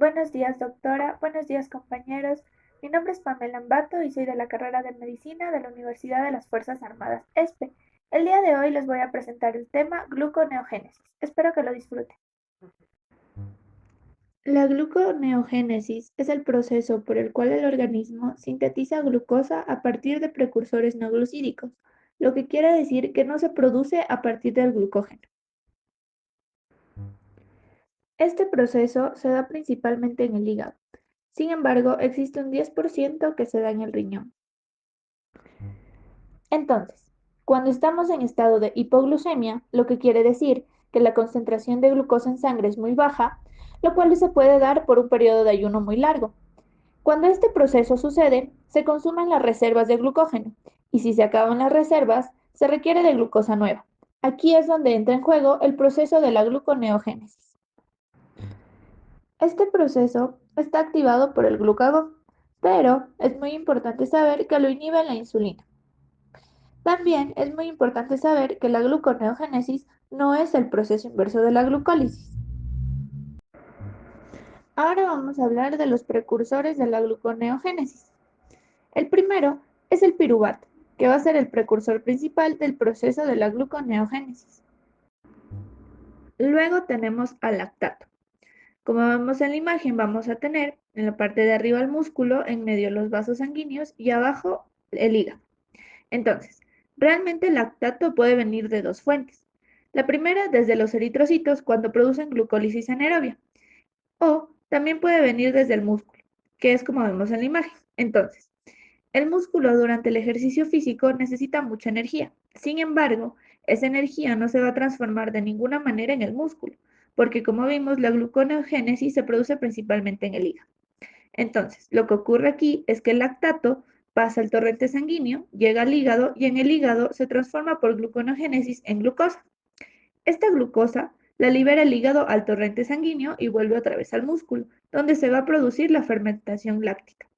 Buenos días, doctora. Buenos días, compañeros. Mi nombre es Pamela Ambato y soy de la carrera de Medicina de la Universidad de las Fuerzas Armadas, ESPE. El día de hoy les voy a presentar el tema gluconeogénesis. Espero que lo disfruten. La gluconeogénesis es el proceso por el cual el organismo sintetiza glucosa a partir de precursores no glucídicos, lo que quiere decir que no se produce a partir del glucógeno. Este proceso se da principalmente en el hígado. Sin embargo, existe un 10% que se da en el riñón. Entonces, cuando estamos en estado de hipoglucemia, lo que quiere decir que la concentración de glucosa en sangre es muy baja, lo cual se puede dar por un periodo de ayuno muy largo. Cuando este proceso sucede, se consumen las reservas de glucógeno, y si se acaban las reservas, se requiere de glucosa nueva. Aquí es donde entra en juego el proceso de la gluconeogénesis. Este proceso está activado por el glucagón, pero es muy importante saber que lo inhibe la insulina. También es muy importante saber que la gluconeogénesis no es el proceso inverso de la glucólisis. Ahora vamos a hablar de los precursores de la gluconeogénesis. El primero es el piruvato, que va a ser el precursor principal del proceso de la gluconeogénesis. Luego tenemos al lactato. Como vemos en la imagen, vamos a tener en la parte de arriba el músculo, en medio los vasos sanguíneos y abajo el hígado. Entonces, realmente el lactato puede venir de dos fuentes. La primera, desde los eritrocitos cuando producen glucólisis anaerobia, o también puede venir desde el músculo, que es como vemos en la imagen. Entonces, el músculo durante el ejercicio físico necesita mucha energía. Sin embargo, esa energía no se va a transformar de ninguna manera en el músculo, porque como vimos, la gluconeogénesis se produce principalmente en el hígado. Entonces, lo que ocurre aquí es que el lactato pasa al torrente sanguíneo, llega al hígado y en el hígado se transforma por gluconeogénesis en glucosa. Esta glucosa la libera el hígado al torrente sanguíneo y vuelve otra vez al músculo, donde se va a producir la fermentación láctica.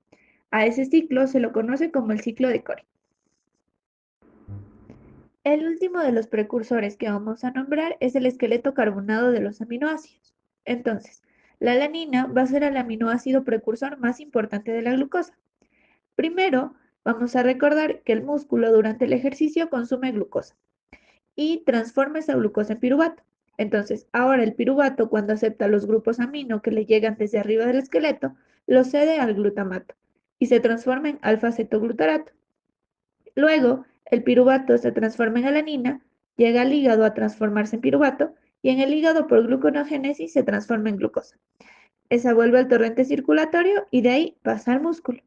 A ese ciclo se lo conoce como el ciclo de Cori. El último de los precursores que vamos a nombrar es el esqueleto carbonado de los aminoácidos. Entonces, la alanina va a ser el aminoácido precursor más importante de la glucosa. Primero, vamos a recordar que el músculo durante el ejercicio consume glucosa y transforma esa glucosa en piruvato. Entonces, ahora el piruvato, cuando acepta los grupos amino que le llegan desde arriba del esqueleto, lo cede al glutamato y se transforma en alfa-cetoglutarato. Luego, el piruvato se transforma en alanina, llega al hígado a transformarse en piruvato y en el hígado por gluconeogénesis se transforma en glucosa. Esa vuelve al torrente circulatorio y de ahí pasa al músculo.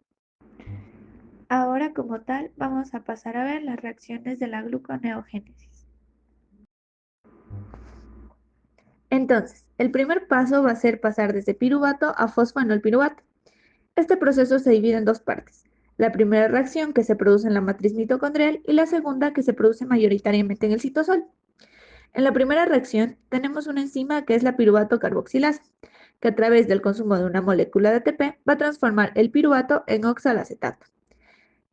Ahora, como tal, vamos a pasar a ver las reacciones de la gluconeogénesis. Entonces, el primer paso va a ser pasar desde piruvato a fosfanolpiruvato. Este proceso se divide en dos partes. La primera reacción que se produce en la matriz mitocondrial y la segunda que se produce mayoritariamente en el citosol. En la primera reacción tenemos una enzima que es la piruvato carboxilasa, que a través del consumo de una molécula de ATP va a transformar el piruvato en oxalacetato.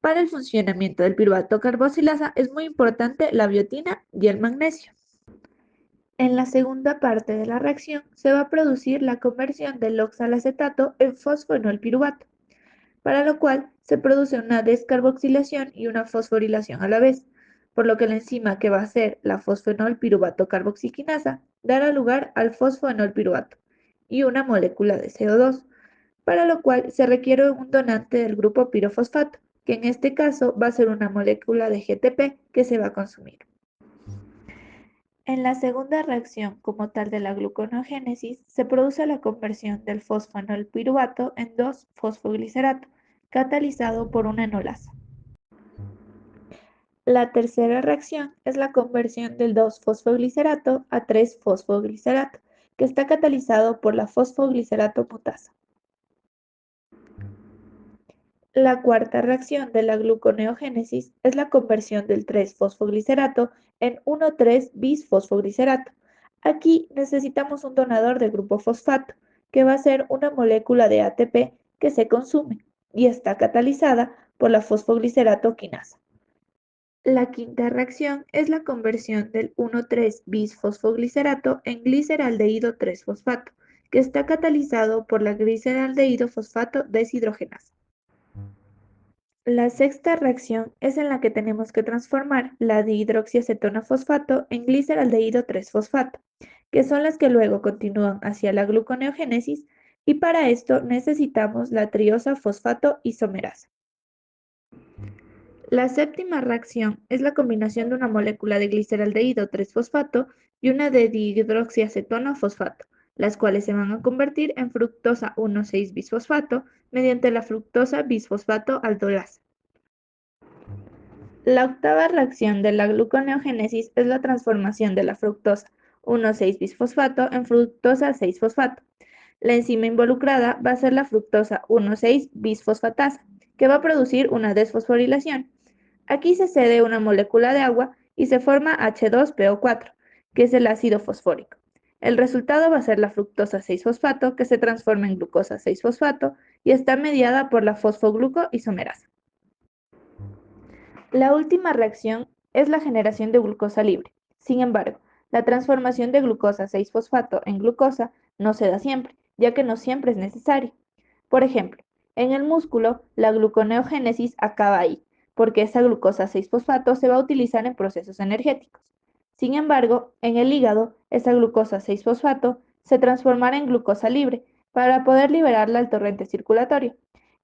Para el funcionamiento del piruvato carboxilasa es muy importante la biotina y el magnesio. En la segunda parte de la reacción se va a producir la conversión del oxalacetato en fosfonolpiruvato, para lo cual se produce una descarboxilación y una fosforilación a la vez, por lo que la enzima que va a ser la fosfenolpiruvato carboxiquinasa dará lugar al fosfonolpiruvato y una molécula de CO2, para lo cual se requiere un donante del grupo pirofosfato, que en este caso va a ser una molécula de GTP que se va a consumir. En la segunda reacción como tal de la gluconeogénesis, se produce la conversión del fosfanolpiruvato en 2-fosfoglicerato, catalizado por una enolasa. La tercera reacción es la conversión del 2-fosfoglicerato a 3-fosfoglicerato, que está catalizado por la fosfoglicerato mutasa. La cuarta reacción de la gluconeogénesis es la conversión del 3-fosfoglicerato en 1,3-bisfosfoglicerato. Aquí necesitamos un donador de grupo fosfato, que va a ser una molécula de ATP que se consume y está catalizada por la fosfoglicerato quinasa. La quinta reacción es la conversión del 1,3-bisfosfoglicerato en gliceraldehído 3-fosfato, que está catalizado por la gliceraldehído fosfato deshidrogenasa. La sexta reacción es en la que tenemos que transformar la dihidroxiacetona fosfato en gliceraldehído 3-fosfato, que son las que luego continúan hacia la gluconeogénesis, y para esto necesitamos la triosa fosfato isomerasa. La séptima reacción es la combinación de una molécula de gliceraldehído 3-fosfato y una de dihidroxiacetona fosfato, las cuales se van a convertir en fructosa 1,6-bisfosfato mediante la fructosa bisfosfato aldolasa. La octava reacción de la gluconeogénesis es la transformación de la fructosa 1,6-bisfosfato en fructosa 6-fosfato. La enzima involucrada va a ser la fructosa 1,6-bisfosfatasa, que va a producir una desfosforilación. Aquí se cede una molécula de agua y se forma H2PO4, que es el ácido fosfórico. El resultado va a ser la fructosa 6-fosfato, que se transforma en glucosa 6-fosfato y está mediada por la fosfoglucoisomerasa. La última reacción es la generación de glucosa libre. Sin embargo, la transformación de glucosa 6-fosfato en glucosa no se da siempre, ya que no siempre es necesario. Por ejemplo, en el músculo, la gluconeogénesis acaba ahí, porque esa glucosa 6-fosfato se va a utilizar en procesos energéticos. Sin embargo, en el hígado, esa glucosa 6-fosfato se transformará en glucosa libre para poder liberarla al torrente circulatorio.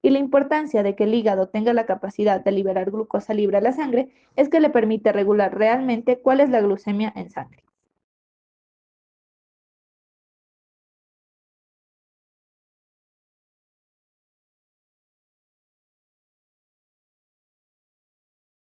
Y la importancia de que el hígado tenga la capacidad de liberar glucosa libre a la sangre es que le permite regular realmente cuál es la glucemia en sangre.